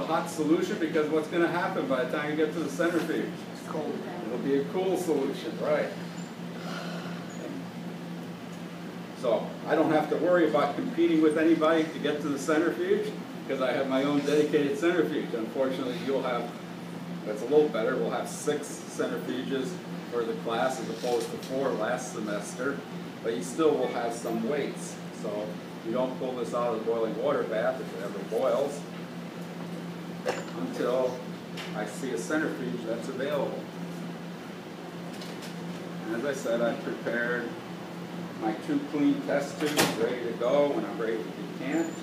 hot solution because what's going to happen by the time you get to the centrifuge? It's cold. It'll be a cool solution, right? So I don't have to worry about competing with anybody to get to the centrifuge because I have my own dedicated centrifuge. Unfortunately, you'll have, that's a little better, we'll have 6 centrifuges for the class as opposed to 4 last semester, but you still will have some weights. So you don't pull this out of the boiling water bath if it ever boils until I see a centrifuge that's available. And as I said, I've prepared my 2 clean test tubes ready to go when I'm ready to decant.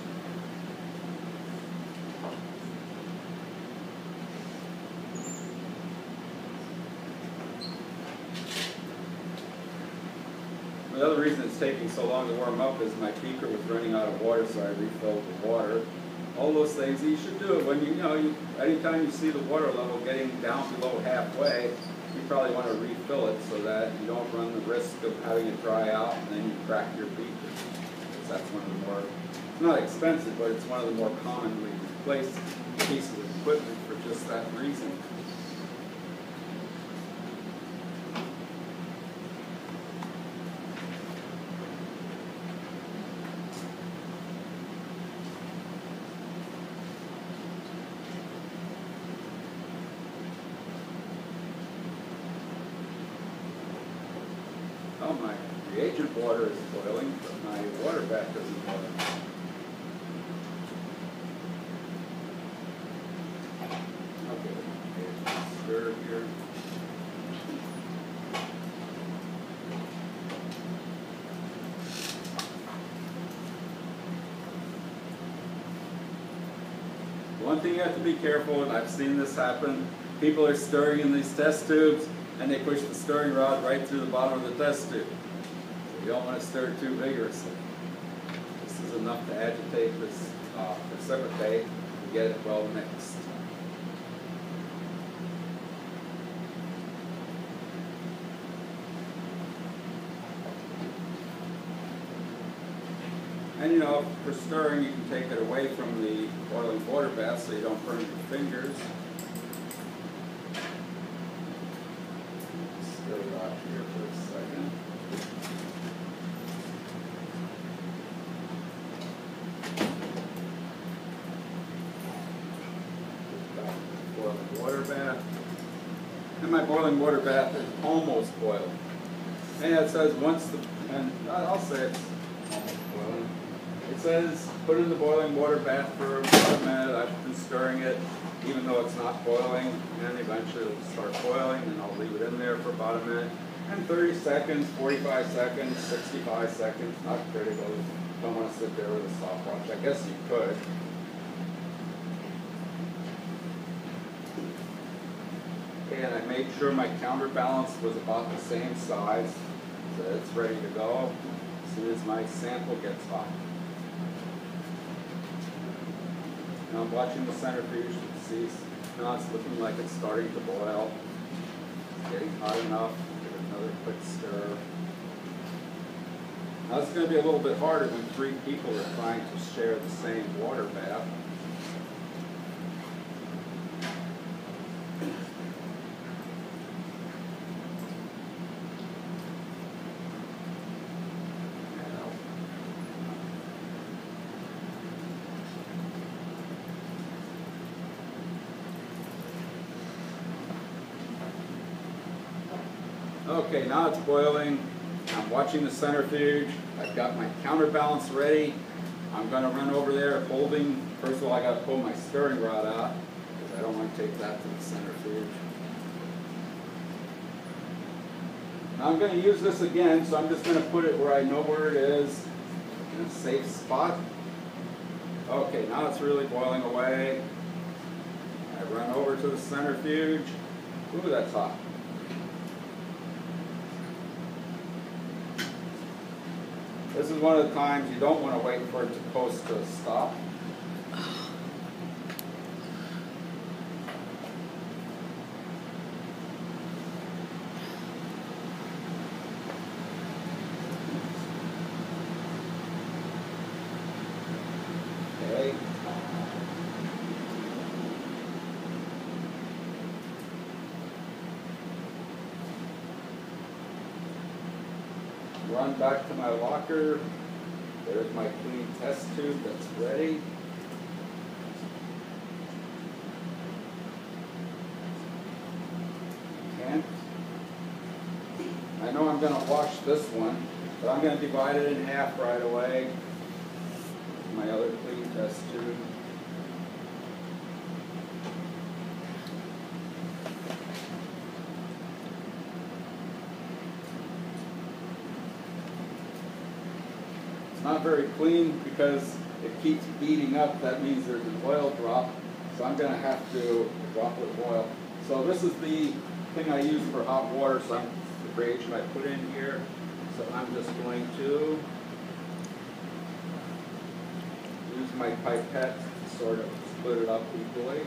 The other reason it's taking so long to warm up is my beaker was running out of water, so I refilled the water. All those things you should do when anytime you see the water level getting down below halfway, you probably want to refill it so that you don't run the risk of having it dry out and then you crack your beaker. Because that's one of the more, it's not expensive, but it's one of the more commonly replaced pieces of equipment for just that reason. Oh, my reagent water is boiling, but my water bath isn't boiling. Okay, stir here. One thing you have to be careful, and I've seen this happen, people are stirring in these test tubes, and they push the stirring rod right through the bottom of the test tube. So you don't want to stir too vigorously. This is enough to agitate this precipitate to get it well mixed. And you know, for stirring, you can take it away from the boiling water bath so you don't burn your fingers. Stir it out here for a second. Boiling water bath. And my boiling water bath is almost boiling. And it says once the, and I'll say it's almost boiling. It says put it in the boiling water bath for about a minute. I've been stirring it even though it's not boiling, and eventually it'll start boiling, and I'll leave it in there for about a minute. And 30 seconds, 45 seconds, 65 seconds, not critical. Don't want to sit there with a stopwatch. I guess you could. Okay, and I made sure my counterbalance was about the same size, so it's ready to go as soon as my sample gets hot. Now I'm watching the centrifuge to see, now it's looking like it's starting to boil. It's getting hot enough. Give it another quick stir. Now it's going to be a little bit harder when 3 people are trying to share the same water bath. Okay, now it's boiling. I'm watching the centrifuge. I've got my counterbalance ready. I'm going to run over there holding, first of all I got to pull my stirring rod out because I don't want to take that to the centrifuge. Now I'm going to use this again, so I'm just going to put it where I know where it is, in a safe spot. Okay, now it's really boiling away. I run over to the centrifuge. Ooh, that's hot. This is one of the times you don't want to wait for it to coast to a stop. Okay. run back to my locker. There's my clean test tube that's ready. And I know I'm going to wash this one, but I'm going to divide it in half right away. My other clean test tube. Not very clean because it keeps beating up. That means there's an oil drop. So I'm going to have to drop it with oil. So this is the thing I use for hot water. So the reagent I put in here. So I'm just going to use my pipette to sort of split it up equally.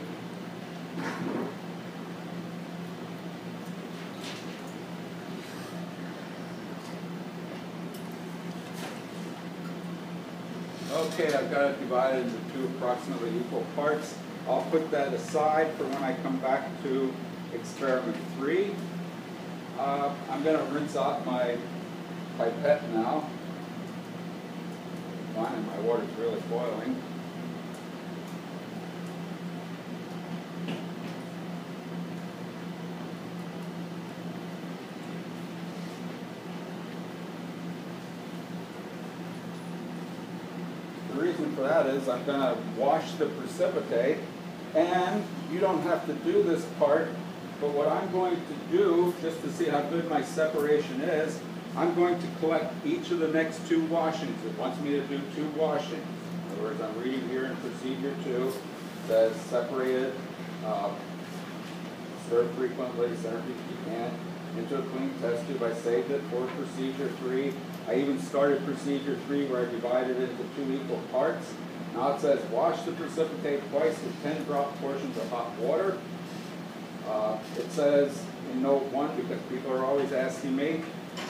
Okay, I've got it divided into two approximately equal parts. I'll put that aside for when I come back to experiment 3. I'm going to rinse out my pipette now. Fine, my water's really boiling. The reason for that is I'm going to wash the precipitate, and you don't have to do this part, but what I'm going to do, just to see how good my separation is, I'm going to collect each of the next 2 washings. It wants me to do 2 washings. In other words, I'm reading here in procedure 2, it says separated, stir frequently, centrifuge if you can, into a clean test tube. I saved it for procedure 3. I even started procedure 3 where I divided it into 2 equal parts. Now it says wash the precipitate twice with 10 drop portions of hot water. It says in note 1, because people are always asking me,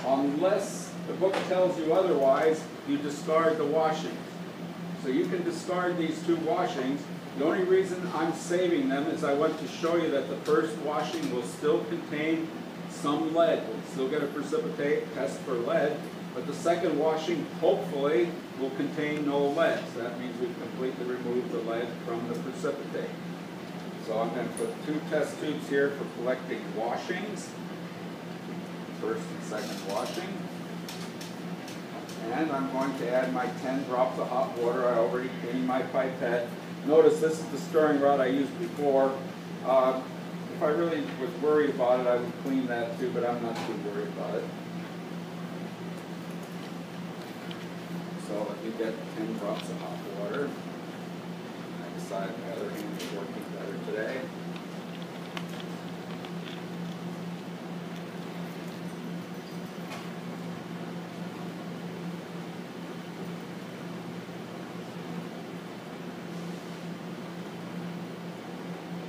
unless the book tells you otherwise, you discard the washings. So you can discard these 2 washings. The only reason I'm saving them is I want to show you that the first washing will still contain some lead. We'll still get a precipitate test for lead, but the second washing, hopefully, will contain no lead. So that means we've completely removed the lead from the precipitate. So I'm going to put 2 test tubes here for collecting washings. First and second washing. And I'm going to add my 10 drops of hot water. I already cleaned my pipette. Notice this is the stirring rod I used before. If I really was worried about it, I would clean that too, but I'm not too worried about it. So let me get 10 drops of hot water. I decided my other hand is working better today.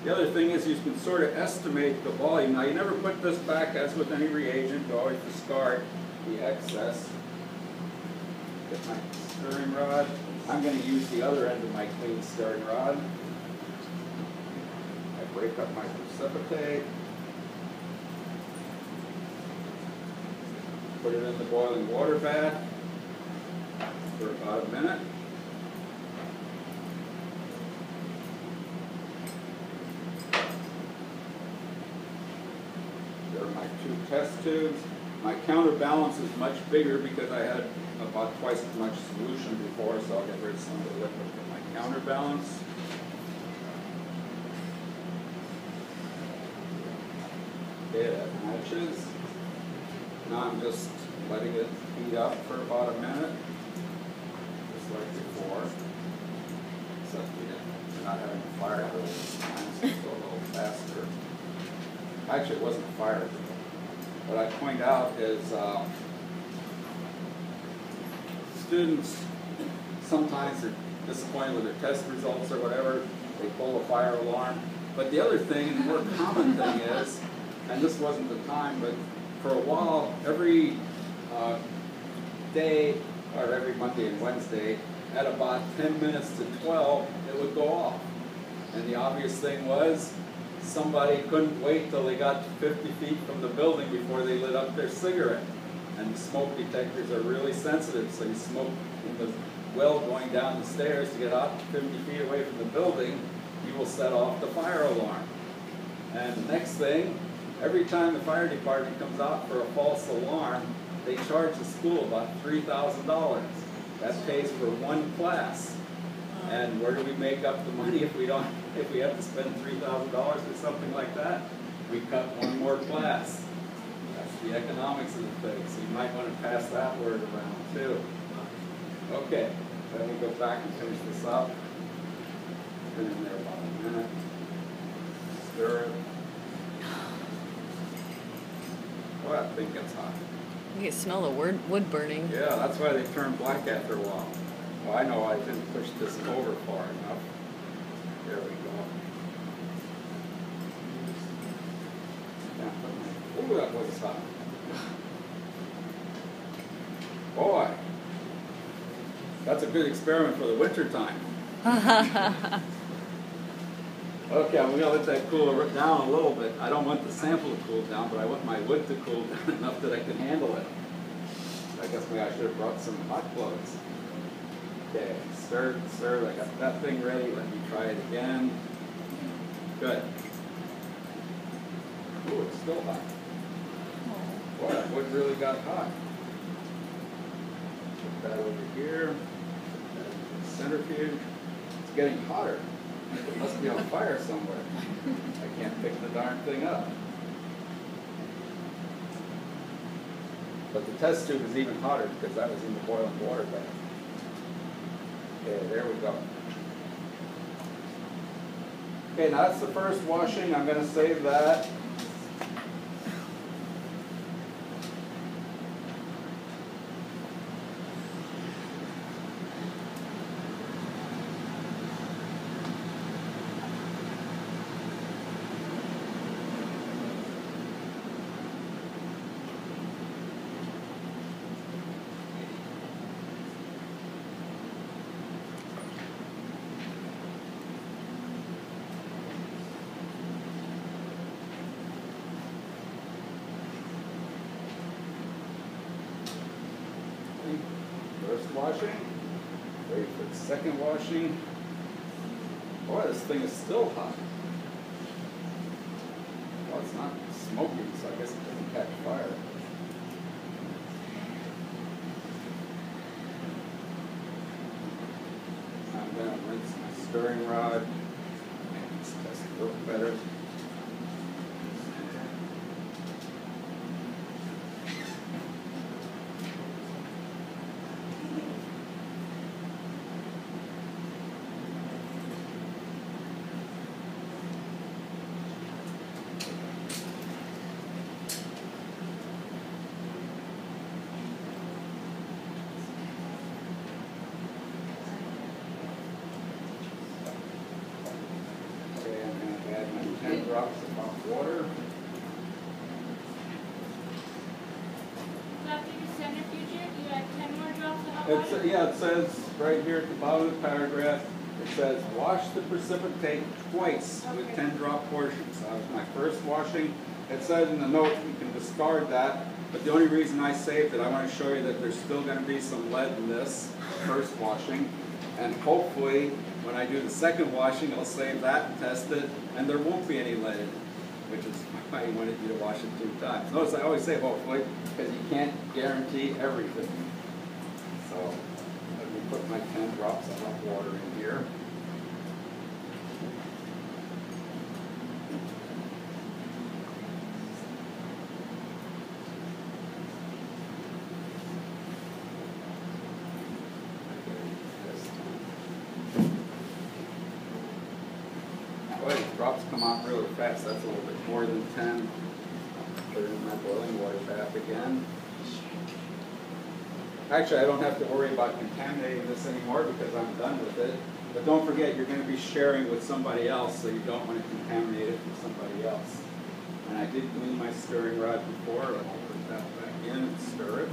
The other thing is you can sort of estimate the volume. Now you never put this back as with any reagent. You always discard the excess. Get my stirring rod. I'm going to use the other end of my clean stirring rod. I break up my precipitate. Put it in the boiling water bath for about a minute. There are my 2 test tubes. My counterbalance is much bigger because I had about twice as much solution before, so I'll get rid of some of the liquid from my counterbalance. Okay, that matches. Now I'm just letting it heat up for about a minute, just like before. Except we're not having a fire drill this time, so it's a little faster. Actually, it wasn't a fire drill. What I point out is students sometimes are disappointed with their test results or whatever. They pull a fire alarm. But the other thing, the more common thing is, and this wasn't the time, but for a while, every day, or every Monday and Wednesday, at about 10 minutes to 12, it would go off. And the obvious thing was, somebody couldn't wait till they got to 50 feet from the building before they lit up their cigarette. And the smoke detectors are really sensitive, so you smoke in the well going down the stairs to get out 50 feet away from the building, you will set off the fire alarm. And the next thing, every time the fire department comes out for a false alarm, they charge the school about $3,000. That pays for one class. And where do we make up the money if we have to spend $3,000 for something like that? We cut one more class. That's the economics of the thing. So you might want to pass that word around too. Okay, let me go back and finish this up. Been in there about a minute. Stir it. Oh, that thing gets hot. You can smell the wood burning. Yeah, that's why they turn black after a while. Well, I know I didn't push this over far enough. There we go. Ooh, that was hot. Boy, that's a good experiment for the winter time. Okay, I'm going to let that cool down a little bit. I don't want the sample to cool down, but I want my wood to cool down enough that I can handle it. I guess maybe I should have brought some hot clothes. Okay, stir, I got that thing ready. Let me try it again. Good. Ooh, it's still hot. Boy, that wood really got hot. Put that over here. Put that in the centrifuge. It's getting hotter. It must be on fire somewhere. I can't pick the darn thing up. But the test tube is even hotter because that was in the boiling water bath. Okay, there we go. Okay, now that's the first washing. I'm going to save that. First washing, ready for the second washing. Boy, this thing is still hot. Well, it's not smoking, so I guess it doesn't catch fire. I'm going to rinse my stirring rod, make this test work better. Drops of hot water. So after you centrifuge it, you add 10 more drops of hot water? Yeah, it says right here at the bottom of the paragraph, it says wash the precipitate twice with 10-drop portions. That was my first washing. It says in the note you can discard that, but the only reason I saved it, I want to show you that there's still going to be some lead in this first washing, and hopefully when I do the second washing, I'll save that and test it, and there won't be any lead in it, which is why I wanted you to wash it 2 times. Notice I always say hopefully, because you can't guarantee everything. So let me put my 10 drops of hot water in here. Drops come out really fast. That's a little bit more than 10. Put it in my boiling water bath again. Actually, I don't have to worry about contaminating this anymore because I'm done with it. But don't forget, you're going to be sharing with somebody else, so you don't want to contaminate it with somebody else. And I did clean my stirring rod before. I'll put that back in and stir it.